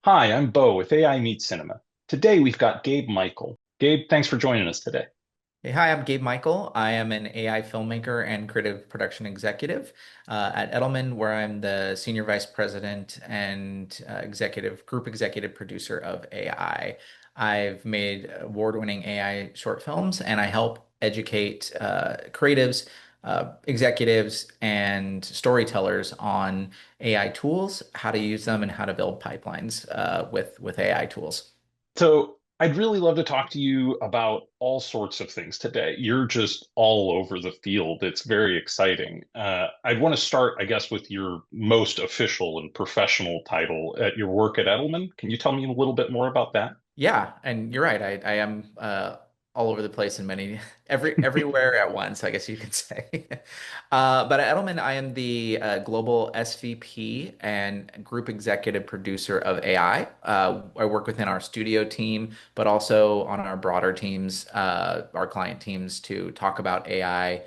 Hi, I'm Bo with AI Meets Cinema. Today we've got Gabe Michael. Gabe, thanks for joining us today. Hey, hi, I'm Gabe Michael. I am an AI filmmaker and creative production executive at Edelman, where I'm the senior vice president and group executive producer of AI. I've made award-winning AI short films, and I help educate creatives, executives, and storytellers on AI tools, how to use them, and how to build pipelines with AI tools. So, I'd really love to talk to you about all sorts of things today. You're just all over the field. It's very exciting. I'd want to start, I guess, with your most official and professional title at your work at Edelman. Can you tell me a little bit more about that? Yeah, and you're right. I am all over the place in many everywhere at once, I guess you could say. But at Edelman, I am the global SVP and group executive producer of AI. I work within our studio team, but also on our broader teams, our client teams, to talk about AI.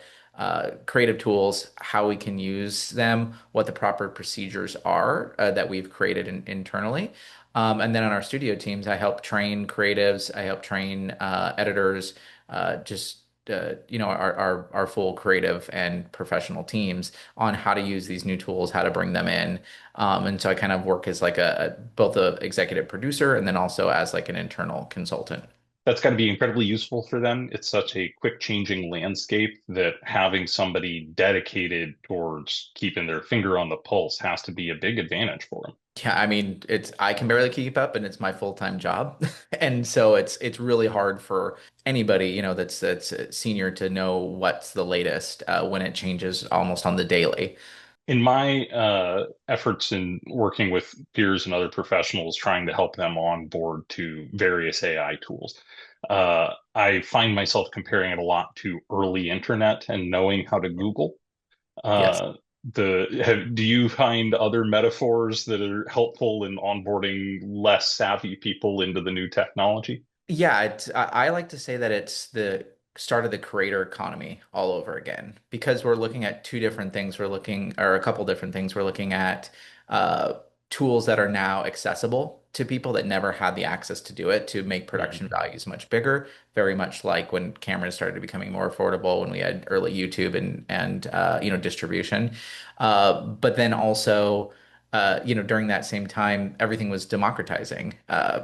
Creative tools, how we can use them, what the proper procedures are that we've created internally. And then on our studio teams, I help train creatives, I help train editors, just our full creative and professional teams on how to use these new tools, how to bring them in. And so I kind of work as like both a executive producer and then also as like an internal consultant. That's got to be incredibly useful for them. It's such a quick changing landscape that having somebody dedicated towards keeping their finger on the pulse has to be a big advantage for them. Yeah, I mean, it's I can barely keep up and it's my full-time job. And so it's really hard for anybody, that's senior to know what's the latest when it changes almost on the daily. In my efforts in working with peers and other professionals trying to help them on board to various AI tools, I find myself comparing it a lot to early internet and knowing how to Google. Yes. Uh, do you find other metaphors that are helpful in onboarding less savvy people into the new technology? Yeah, I like to say that it's the start of the creator economy all over again because we're looking at two different things. Or a couple different things. We're looking at uh, tools that are now accessible to people that never had the access to do it to make production Mhm. values much bigger, very much like when cameras started becoming more affordable, when we had early YouTube and distribution. But then also during that same time, everything was democratizing.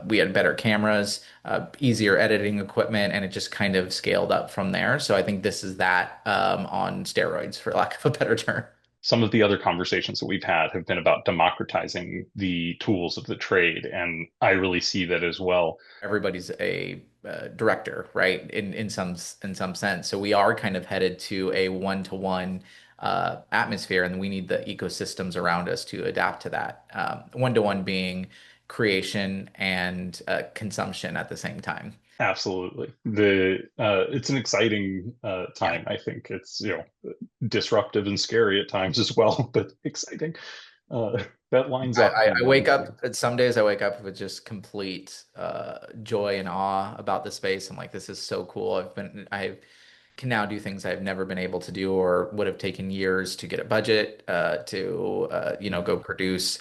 We had better cameras, easier editing equipment, and it just kind of scaled up from there. So I think this is that on steroids, for lack of a better term. Some of the other conversations that we've had have been about democratizing the tools of the trade, and I really see that as well. Everybody's a director, right? In some sense. So we are kind of headed to a one-to-one atmosphere, and we need the ecosystems around us to adapt to that. One-to-one being creation and consumption at the same time. Absolutely. The it's an exciting Yeah. time. I think it's, disruptive and scary at times as well, but exciting. That lines I, up I I wake nicely. up, some days I wake up with just complete joy and awe about the space. I'm like, this is so cool. I can now do things I've never been able to do or would have taken years to get a budget to go produce.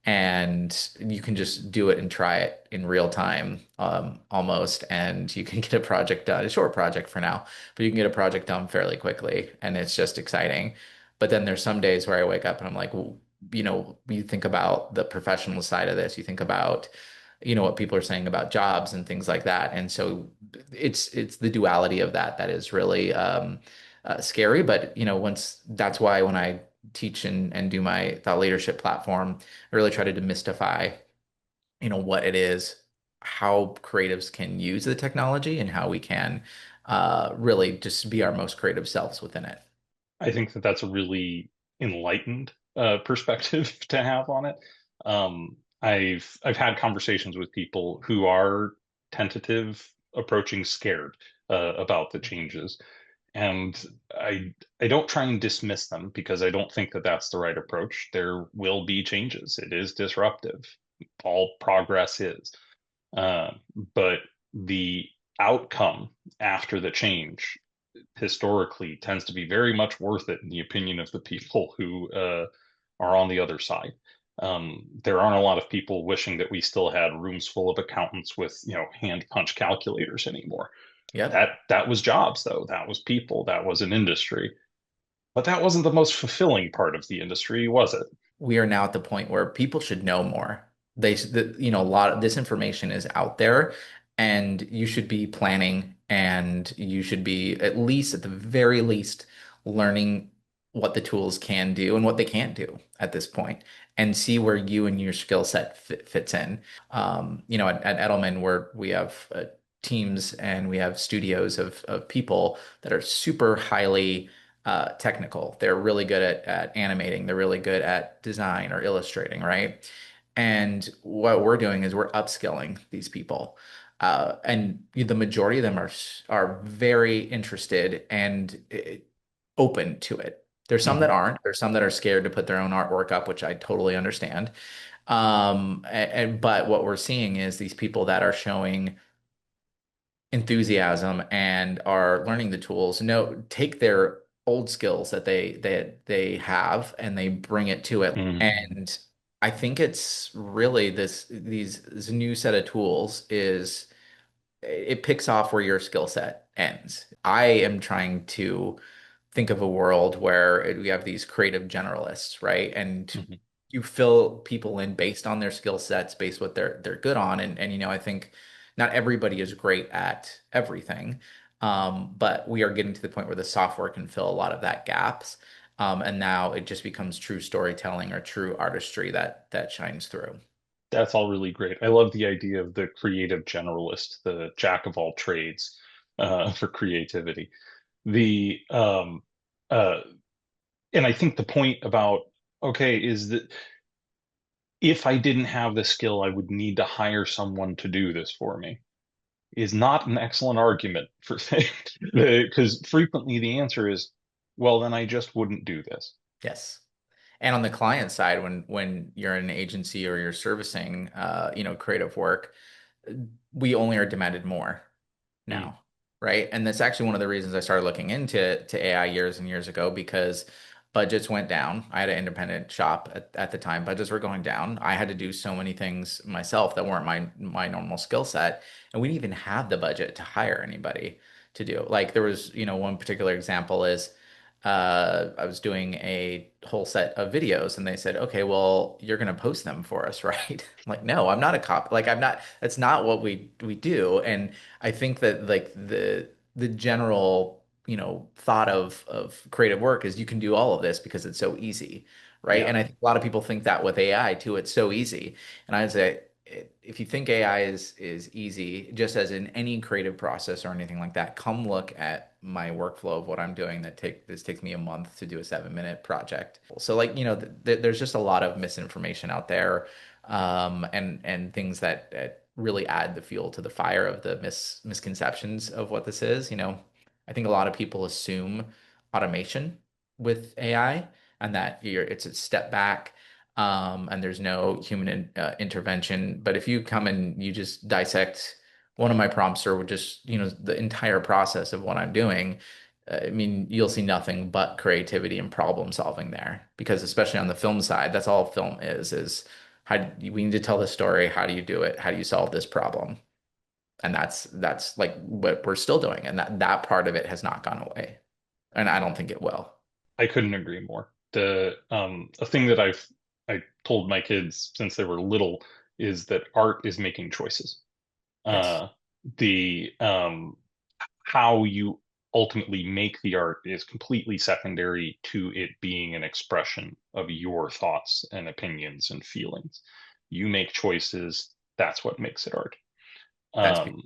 And you can just do it and try it in real time, almost. And you can get a project done, a short project for now, but you can get a project done fairly quickly. And it's just exciting. But then there's some days where I wake up and I'm like, well, you think about the professional side of this, you think about, what people are saying about jobs and things like that. And so it's the duality of that is really scary. But once that's why when I teach and do my thought leadership platform, I really try to demystify, what it is, how creatives can use the technology, and how we can really just be our most creative selves within it. I think that that's a really enlightened perspective to have on it. I've had conversations with people who are tentative, approaching scared about the changes, and I don't try and dismiss them because I don't think that that's the right approach. There will be changes. It is disruptive. All progress is. Uh, but the outcome after the change historically tends to be very much worth it in the opinion of the people who are on the other side. There aren't a lot of people wishing that we still had rooms full of accountants with, hand punch calculators anymore. Yep. That was jobs, though. That was people. That was an industry. But that wasn't the most fulfilling part of the industry, was it? We are now at the point where people should know more. A lot of this information is out there, and you should be planning, and you should be at least, at the very least, learning what the tools can do and what they can't do at this point, and see where you and your skill set fits in. At Edelman, where we have teams and we have studios of people that are super highly technical. They're really good at animating. They're really good at design or illustrating, right? And what we're doing is we're upskilling these people. And the majority of them are very interested and open to it. There's some that Mhm. aren't. There's some that are scared to put their own artwork up, which I totally understand. But what we're seeing is these people that are showing enthusiasm and are learning the tools take their old skills that they have and they bring it to it. Mhm. And I think it's really this new set of tools is it picks off where your skill set ends. I am trying to think of a world where we have these creative generalists, right? And Mhm. you fill people in based on their skill sets, based what they're good on. And I think not everybody is great at everything. But we are getting to the point where the software can fill a lot of that gaps. And now it just becomes true storytelling or true artistry that shines through. That's all really great. I love the idea of the creative generalist, the jack of all trades, for creativity. The uh, and I think the point about, okay, is that if I didn't have the skill, I would need to hire someone to do this for me, is not an excellent argument for things, because frequently the answer is, well, then I just wouldn't do this. Yes. And on the client side, when you're in an agency or you're servicing, creative work, we only are demanded more Mm. now, right? And that's actually one of the reasons I started looking into AI years and years ago because budgets went down. I had an independent shop at the time. Budgets were going down. I had to do so many things myself that weren't my normal skill set, and we didn't even have the budget to hire anybody to do. Like there was, one particular example is I was doing a whole set of videos and they said, okay, well, you're going to post them for us, right? I'm like, no, I'm not a cop. Like, I'm not, that's not what we do. And I think that like the general, thought of creative work is you can do all of this because it's so easy, right? Yeah, And I think a lot of people think that with AI too, it's so easy. And I'd say if you think AI is easy, just as in any creative process or anything like that, come look at my workflow of what I'm doing this takes me a month to do a 7-minute project. So like, there's just a lot of misinformation out there, and things that really add the fuel to the fire of the misconceptions of what this is. I think a lot of people assume automation with AI and that it's a step back, and there's no human intervention. But if you come and you just dissect one of my prompts or just, the entire process of what I'm doing, I mean, you'll see nothing but creativity and problem solving there. Because especially on the film side, that's all film is we need to tell the story. How do you do it? How do you solve this problem? And that's like what we're still doing. And that part of it has not gone away. And I don't think it will. I couldn't agree more. The a thing that I told my kids since they were little is that art is making choices. Yes, Uh, the How you ultimately make the art is completely secondary to it being an expression of your thoughts and opinions and feelings. You make choices, that's what makes it art. that's Um,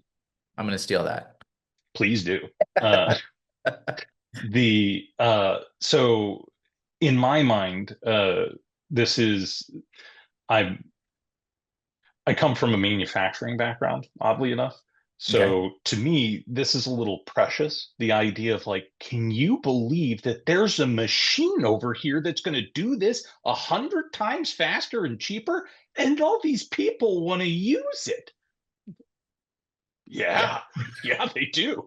I'm going to steal that. please do. Uh, the So in my mind, this is I'm I come from a manufacturing background, oddly enough. Okay. So to me, this is a little precious. The idea of like, can you believe that there's a machine over here that's going to do this 100 times faster and cheaper, and all these people want to use it? Yeah. Yeah, yeah, they do.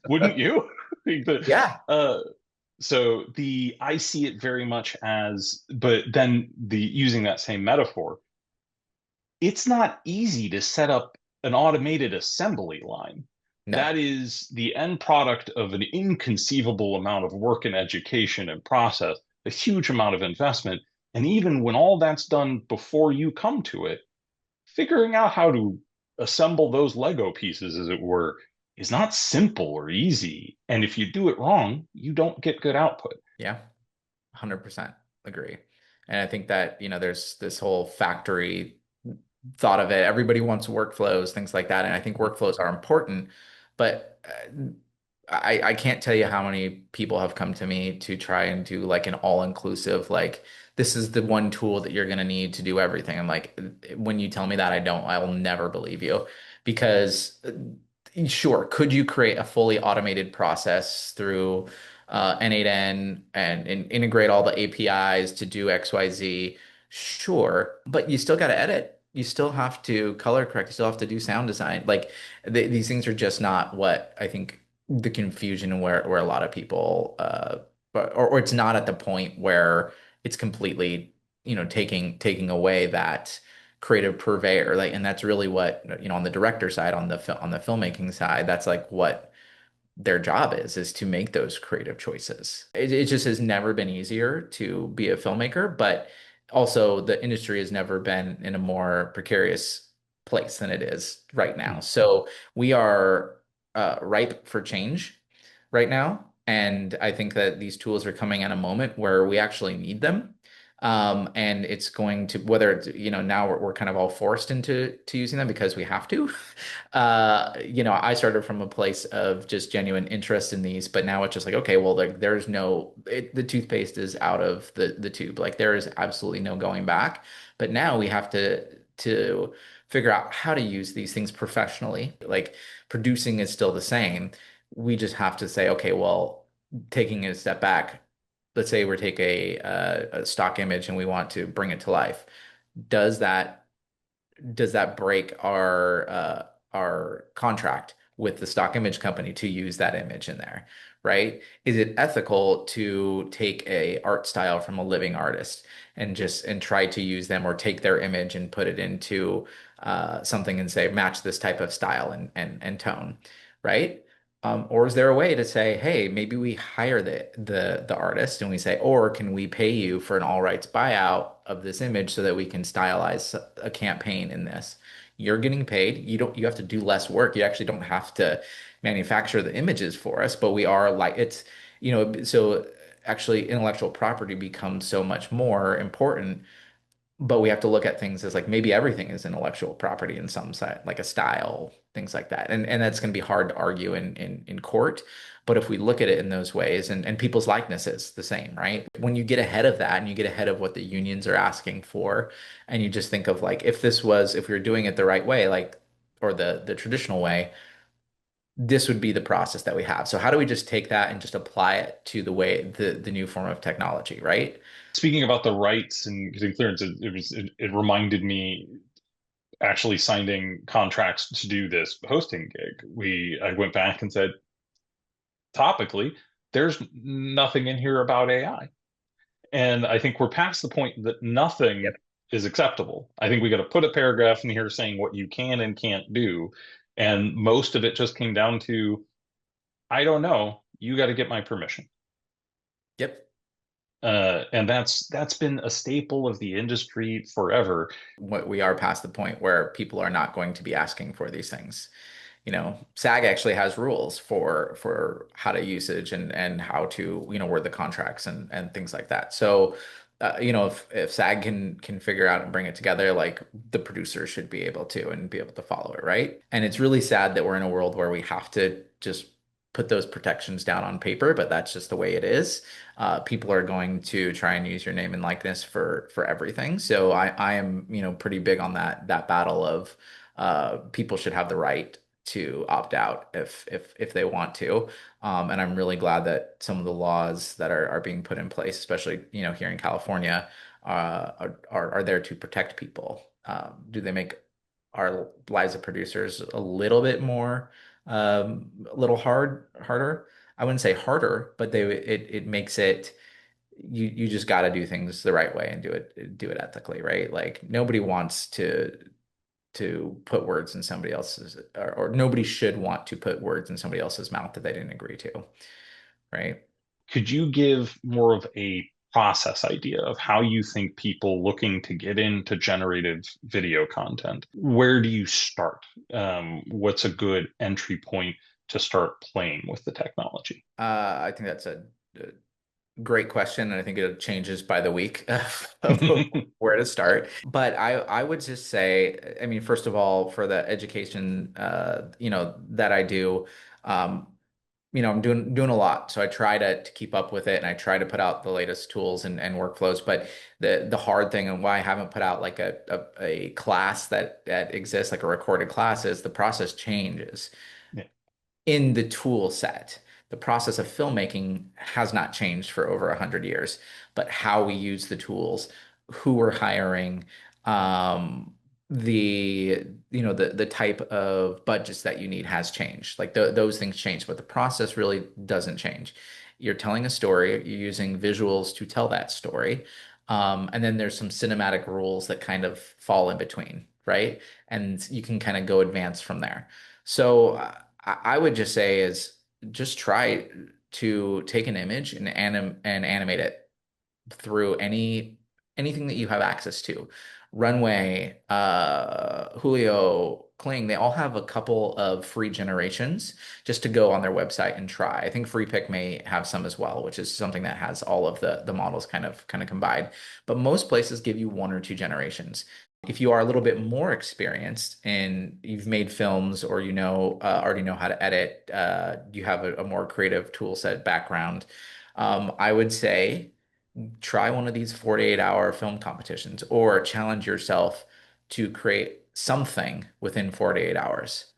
Wouldn't you? The- Yeah. uh, So the I see it very much as, but then the using that same metaphor, it's not easy to set up an automated assembly line. No. That is the end product of an inconceivable amount of work and education and process, a huge amount of investment. And even when all that's done before you come to it, figuring out how to assemble those Lego pieces, as it were, is not simple or easy. And if you do it wrong, you don't get good output. Yeah. 100% agree. And I think that, there's this whole factory thought of it. Everybody wants workflows, things like that. And I think workflows are important, but I can't tell you how many people have come to me to try and do like an all-inclusive, like, this is the one tool that you're going to need to do everything. I'm like, when you tell me that, I will never believe you because sure, could you create a fully automated process through N8N and integrate all the APIs to do XYZ? Sure, but you still got to edit. You still have to color correct. You still have to do sound design. Like these things are just not what I think the confusion where a lot of people or it's not at the point where it's completely, taking away that creative purveyor. Like, and that's really what, on the director side, on the filmmaking side, that's like what their job is to make those creative choices. It just has never been easier to be a filmmaker, but also the industry has never been in a more precarious place than it is right now. Mm. So we are ripe for change right now. And I think that these tools are coming at a moment where we actually need them. And it's going to, whether it's, now we're kind of all forced into using them because we have to. I started from a place of just genuine interest in these, but now it's just like, okay, well, there's the toothpaste is out of the tube. Like there is absolutely no going back. But now we have to figure out how to use these things professionally. Like producing is still the same. We just have to say, okay, well, taking a step back, let's say we take a stock image and we want to bring it to life. Does that does that break our contract with the stock image company to use that image in there, right? Is it ethical to take a art style from a living artist and try to use them or take their image and put it into something and say match this type of style and tone, right? Or is there a way to say, hey, maybe we hire the artist and we say, or can we pay you for an all rights buyout of this image so that we can stylize a campaign in this? You're getting paid. You have to do less work. You actually don't have to manufacture the images for us, but we are like so actually intellectual property becomes so much more important, but we have to look at things as like maybe everything is intellectual property in some side, like a style, things like that. And that's going to be hard to argue in court. But if we look at it in those ways and people's likeness is the same, right? When you get ahead of that and you get ahead of what the unions are asking for, and you just think of like if we were doing it the right way, like or the traditional way, this would be the process that we have. So how do we just take that and just apply it to the new form of technology, right? Speaking about the rights and getting clearance, it reminded me actually signing contracts to do this hosting gig. I went back and said, topically, there's nothing in here about AI. And I think we're past the point that nothing Yep. is acceptable. I think we got to put a paragraph in here saying what you can and can't do. And most of it just came down to, I don't know, you got to get my permission. Yep. And that's been a staple of the industry forever. What we are past the point where people are not going to be asking for these things. SAG actually has rules for how to usage and how to, word the contracts and things like that. So, if SAG can figure out and bring it together, like the producers should be able to and be able to follow it, right? And it's really sad that we're in a world where we have to just put those protections down on paper, but that's just the way it is. People are going to try and use your name and likeness for everything. So I am, pretty big on that battle of people should have the right to opt out if they want to. And I'm really glad that some of the laws that are being put in place, especially here in California, are there to protect people. Do they make our lives of producers a little bit more a little harder? I wouldn't say harder, but it makes it you just got to do things the right way and do it ethically, right? Like nobody wants to put words in somebody else's or nobody should want to put words in somebody else's mouth that they didn't agree to, right? Could you give more of a process idea of how you think people looking to get into generative video content, where do you start? What's a good entry point to start playing with the technology? I think that's a great question, and I think it changes by the week of where to start. But I would just say, I mean, first of all, for the education, that I do, um, I'm doing a lot, so I try to keep up with it, and I try to put out the latest tools and workflows. But the hard thing and why I haven't put out like a class that exists, like a recorded class, is the process changes Yeah. in the tool set. The process of filmmaking has not changed for over 100 years, but how we use the tools, who we're hiring, um, the type of budgets that you need has changed. Like those things change, but the process really doesn't change. You're telling a story, you're using visuals to tell that story. And then there's some cinematic rules that kind of fall in between, right? And you can kind of go advance from there. So I would just say is just try to take an image and animate it through anything that you have access to. Runway, Julio, Kling, they all have a couple of free generations just to go on their website and try. I think FreePic may have some as well, which is something that has all of the models kind of combined. But most places give you one or two generations. If you are a little bit more experienced and you've made films or already know how to edit, you have a more creative tool set background, I would say try one of these 48-hour film competitions or challenge yourself to create something within 48 hours.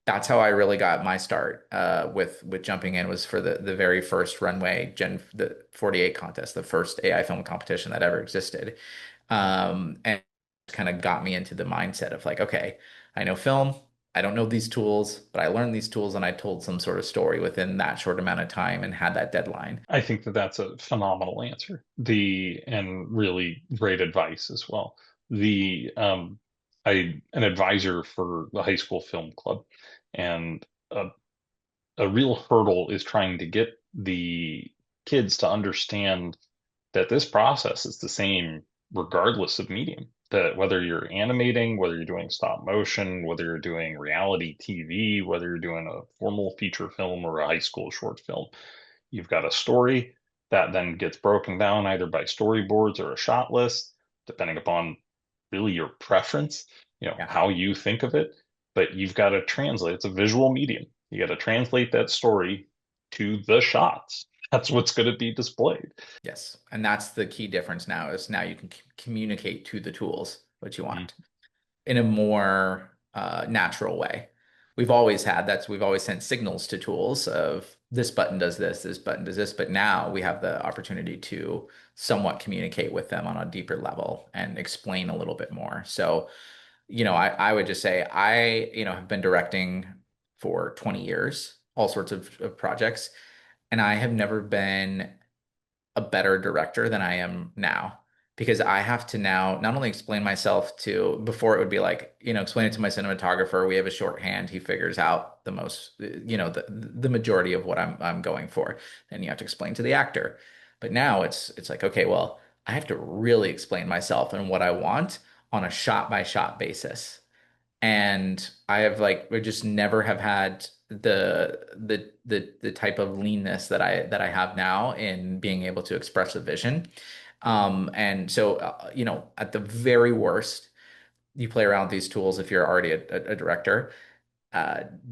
That's how I really got my start with jumping in was for the very first runway the 48 contest, the first AI film competition that ever existed. And kind of got me into the mindset of like, okay, I know film, I don't know these tools, but I learned these tools and I told some sort of story within that short amount of time and had that deadline. I think that that's a phenomenal answer. And really great advice as well. The I an advisor for the high school film club, and a real hurdle is trying to get the kids to understand that this process is the same regardless of medium. That whether you're animating, whether you're doing stop motion, whether you're doing reality TV, whether you're doing a formal feature film or a high school short film, you've got a story that then gets broken down either by storyboards or a shot list, depending upon really your preference, Yeah. how you think of it. But you've got to translate. It's a visual medium. You got to translate that story to the shots. That's what's going to be displayed. Yes. And that's the key difference now is now you can communicate to the tools what you Mhm. want in a more natural way. We've always sent signals to tools of this button does this button does this, but now we have the opportunity to somewhat communicate with them on a deeper level and explain a little bit more. So, I would just say have been directing for 20 years, all sorts of projects, and I have never been a better director than I am now because I have to now not only explain myself to before it would be like, explain it to my cinematographer. We have a shorthand. He figures out the most, the majority of what I'm going for. Then you have to explain to the actor. But now it's like, okay, well, I have to really explain myself and what I want on a shot by shot basis. And we just never have had the type of leanness that I have now in being able to express a vision. And so at the very worst, you play around with these tools if you're already a director,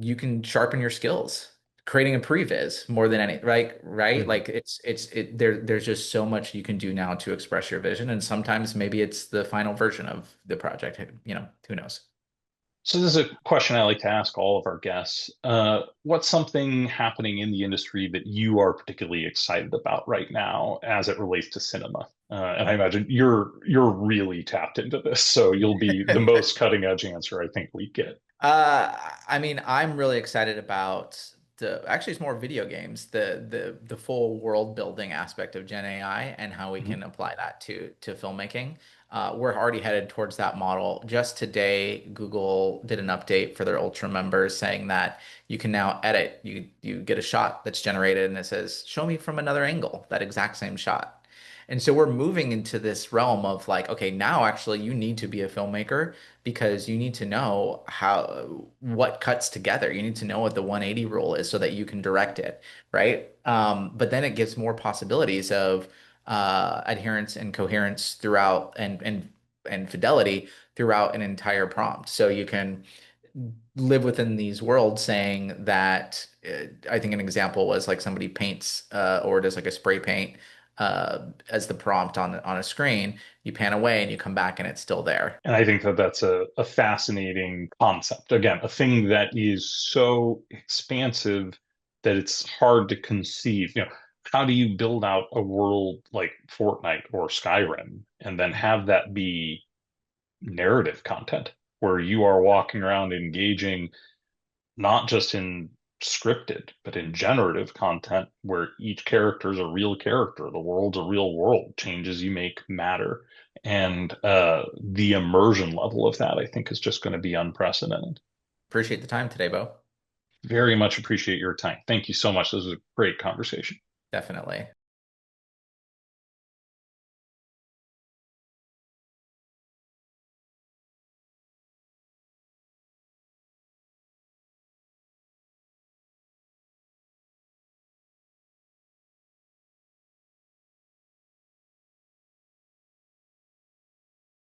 you can sharpen your skills. Creating a previs more than any, right? Mhm. Like there's just so much you can do now to express your vision, and sometimes maybe it's the final version of the project. Who knows? So this is a question I like to ask all of our guests. What's something happening in the industry that you are particularly excited about right now as it relates to cinema? And I imagine you're really tapped into this, so you'll be the most cutting edge answer I think we get. I mean, I'm really excited about actually it's more video games, the full world building aspect of Gen AI and how we Mhm. can apply that to filmmaking. We're already headed towards that model. Just today, Google did an update for their Ultra members saying that you can now edit. You get a shot that's generated and it says, "Show me from another angle that exact same shot." And so we're moving into this realm of like, okay, now actually you need to be a filmmaker because you need to know how what cuts together. You need to know what the 180 rule is so that you can direct it, right? But then it gives more possibilities of adherence and coherence throughout and fidelity throughout an entire prompt. So you can live within these worlds saying that I think an example was like somebody paints or does like a spray paint as the prompt on a screen. You pan away and you come back and it's still there. And I think that that's a fascinating concept. Again, a thing that is so expansive that it's hard to conceive. How do you build out a world like Fortnite or Skyrim and then have that be narrative content where you are walking around engaging not just in scripted, but in generative content where each character is a real character, the world's a real world, changes you make matter. And the immersion level of that, I think, is just going to be unprecedented. Appreciate the time today, Bo. Very much appreciate your time. Thank you so much. This was a great conversation. Definitely.